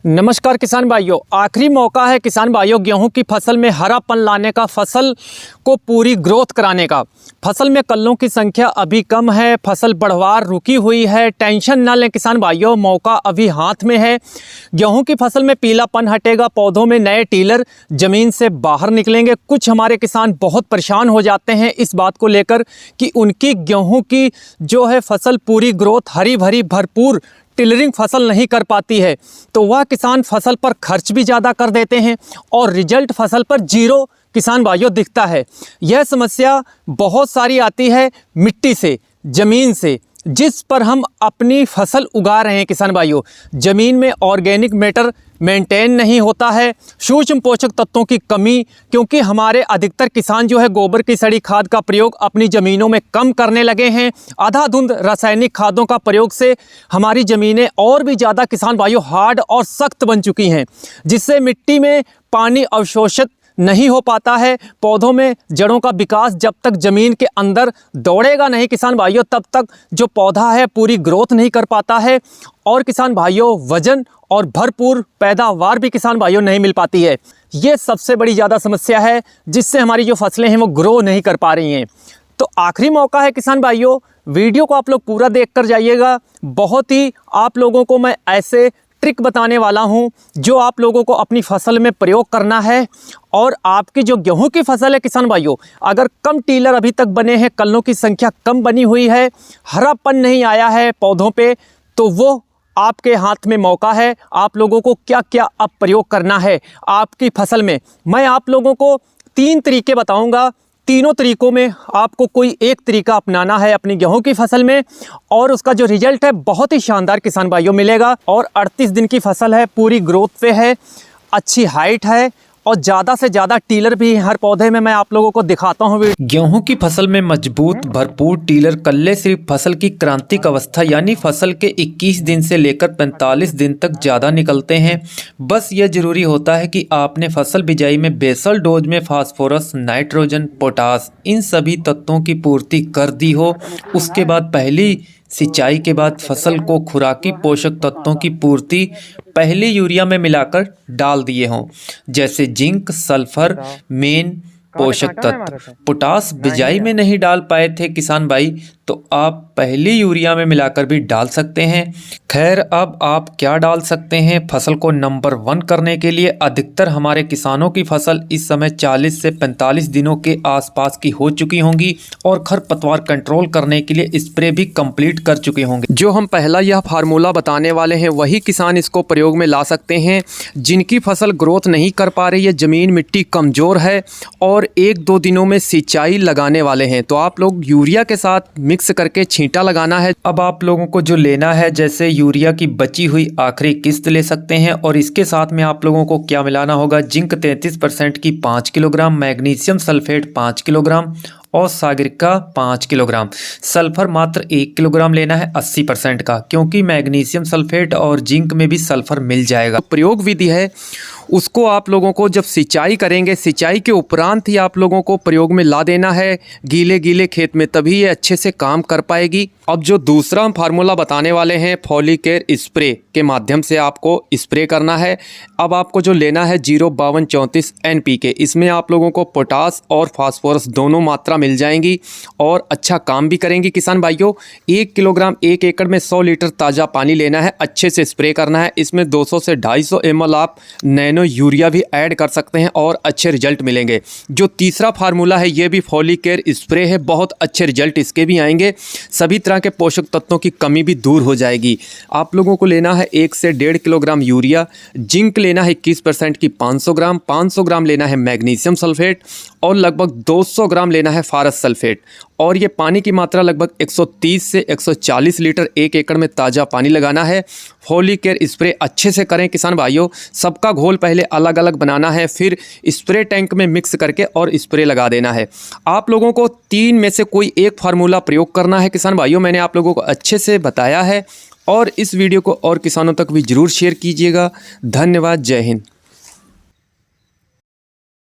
नमस्कार किसान भाइयों, आखिरी मौका है किसान भाइयों गेहूं की फसल में हरापन लाने का, फसल को पूरी ग्रोथ कराने का। फसल में कल्लों की संख्या अभी कम है, फसल बढ़वार रुकी हुई है। टेंशन ना लें किसान भाइयों, मौका अभी हाथ में है। गेहूं की फसल में पीलापन हटेगा, पौधों में नए टीलर ज़मीन से बाहर निकलेंगे। कुछ हमारे किसान बहुत परेशान हो जाते हैं इस बात को लेकर कि उनकी गेहूँ की जो है फसल पूरी ग्रोथ, हरी भरी भरपूर टिलरिंग फसल नहीं कर पाती है, तो वह किसान फसल पर खर्च भी ज़्यादा कर देते हैं और रिजल्ट फसल पर जीरो किसान भाइयों दिखता है। यह समस्या बहुत सारी आती है मिट्टी से, ज़मीन से, जिस पर हम अपनी फसल उगा रहे हैं किसान भाइयों। ज़मीन में ऑर्गेनिक मैटर मेंटेन नहीं होता है, सूक्ष्म पोषक तत्वों की कमी, क्योंकि हमारे अधिकतर किसान जो है गोबर की सड़ी खाद का प्रयोग अपनी ज़मीनों में कम करने लगे हैं। आधाधुंध रासायनिक खादों का प्रयोग से हमारी ज़मीनें और भी ज़्यादा किसान भाइयों हार्ड और सख्त बन चुकी हैं, जिससे मिट्टी में पानी अवशोषित नहीं हो पाता है। पौधों में जड़ों का विकास जब तक ज़मीन के अंदर दौड़ेगा नहीं किसान भाइयों, तब तक जो पौधा है पूरी ग्रोथ नहीं कर पाता है और किसान भाइयों वजन और भरपूर पैदावार भी किसान भाइयों नहीं मिल पाती है। ये सबसे बड़ी ज़्यादा समस्या है जिससे हमारी जो फसलें हैं वो ग्रो नहीं कर पा रही हैं। तो आखिरी मौका है किसान भाइयों, वीडियो को आप लोग पूरा देख कर जाइएगा। बहुत ही आप लोगों को मैं ऐसे ट्रिक बताने वाला हूं जो आप लोगों को अपनी फसल में प्रयोग करना है। और आपकी जो गेहूं की फसल है किसान भाइयों, अगर कम टीलर अभी तक बने हैं, कल्लों की संख्या कम बनी हुई है, हरापन नहीं आया है पौधों पे, तो वो आपके हाथ में मौका है। आप लोगों को क्या क्या अब प्रयोग करना है आपकी फसल में, मैं आप लोगों को 3 तरीके बताऊंगा। तीनों तरीकों में आपको कोई एक तरीका अपनाना है अपनी गेहूं की फसल में, और उसका जो रिजल्ट है बहुत ही शानदार किसान भाइयों मिलेगा। और 38 दिन की फसल है, पूरी ग्रोथ पे है, अच्छी हाइट है और ज़्यादा से ज़्यादा टीलर भी हर पौधे में मैं आप लोगों को दिखाता हूँ। गेहूं की फसल में मजबूत भरपूर टीलर कल्ले सिर्फ फसल की क्रांतिक अवस्था यानी फसल के 21 दिन से लेकर 45 दिन तक ज़्यादा निकलते हैं। बस यह जरूरी होता है कि आपने फसल बिजाई में बेसल डोज में फास्फोरस, नाइट्रोजन, पोटास इन सभी तत्वों की पूर्ति कर दी हो। उसके बाद पहली सिंचाई के बाद फसल को खुराकी पोषक तत्वों की पूर्ति पहले यूरिया में मिलाकर डाल दिए हों, जैसे जिंक, सल्फर, मेन पोषक तत्व। पोटास बिजाई में नहीं डाल पाए थे किसान भाई, तो आप पहली यूरिया में मिलाकर भी डाल सकते हैं। खैर, अब आप क्या डाल सकते हैं फसल को नंबर 1 करने के लिए? अधिकतर हमारे किसानों की फसल इस समय 40 से 45 दिनों के आसपास की हो चुकी होंगी और खरपतवार कंट्रोल करने के लिए स्प्रे भी कंप्लीट कर चुके होंगे। जो हम पहला यह फार्मूला बताने वाले हैं वही किसान इसको प्रयोग में ला सकते हैं। जिनकी फसल ग्रोथ नहीं कर पा रही है, ज़मीन मिट्टी कमज़ोर है और 1-2 दिनों में सिंचाई लगाने वाले हैं, तो आप लोग यूरिया के साथ मिक्स करके छींटा लगाना है। अब आप लोगों को जो लेना है, जैसे यूरिया की बची हुई आखिरी किस्त ले सकते हैं और इसके साथ में आप लोगों को क्या मिलाना होगा? जिंक 33% की 5 किलोग्राम, मैग्नीशियम सल्फेट 5 किलोग्राम और सागरिका 5 किलोग्राम। सल्फर मात्र 1 किलोग्राम लेना है 80% का, क्योंकि मैग्नीशियम सल्फेट और जिंक में भी सल्फर मिल जाएगा। तो प्रयोग विधि है उसको आप लोगों को जब सिंचाई करेंगे, सिंचाई के उपरांत ही आप लोगों को प्रयोग में ला देना है गीले गीले खेत में, तभी ये अच्छे से काम कर पाएगी। अब जो दूसरा हम फार्मूला बताने वाले हैं, फॉलिकेयर स्प्रे के माध्यम से आपको स्प्रे करना है। अब आपको जो लेना है 05234 NPK, इसमें आप लोगों को पोटास और फास्फोरस दोनों मात्रा मिल जाएंगी और अच्छा काम भी करेंगी किसान भाइयों। 1 किलोग्राम 1 एकड़ में 100 लीटर ताज़ा पानी लेना है, अच्छे से स्प्रे करना है। इसमें 200 से 250 ml आप नैनो यूरिया भी ऐड कर सकते हैं और अच्छे रिजल्ट मिलेंगे। जो तीसरा फार्मूला है ये भी फॉलिकेयर स्प्रे है, बहुत अच्छे रिजल्ट इसके भी आएंगे। सभी तरह के पोषक तत्वों की कमी भी दूर हो जाएगी। आप लोगों को लेना है 1 से 1.5 किलोग्राम यूरिया, जिंक लेना है 21% की 500 ग्राम, 500 ग्राम लेना है मैग्नीशियम सल्फेट और लगभग 200 ग्राम लेना है फारस सल्फेट। और ये पानी की मात्रा लगभग 130 से 140 लीटर 1 एकड़ में ताज़ा पानी लगाना है। फॉलिकेयर स्प्रे अच्छे से करें किसान भाइयों। सबका घोल पहले अलग अलग बनाना है, फिर स्प्रे टैंक में मिक्स करके और स्प्रे लगा देना है। आप लोगों को 3 में से कोई एक फार्मूला प्रयोग करना है किसान भाइयों। मैंने आप लोगों को अच्छे से बताया है और इस वीडियो को और किसानों तक भी ज़रूर शेयर कीजिएगा। धन्यवाद, जय हिंद।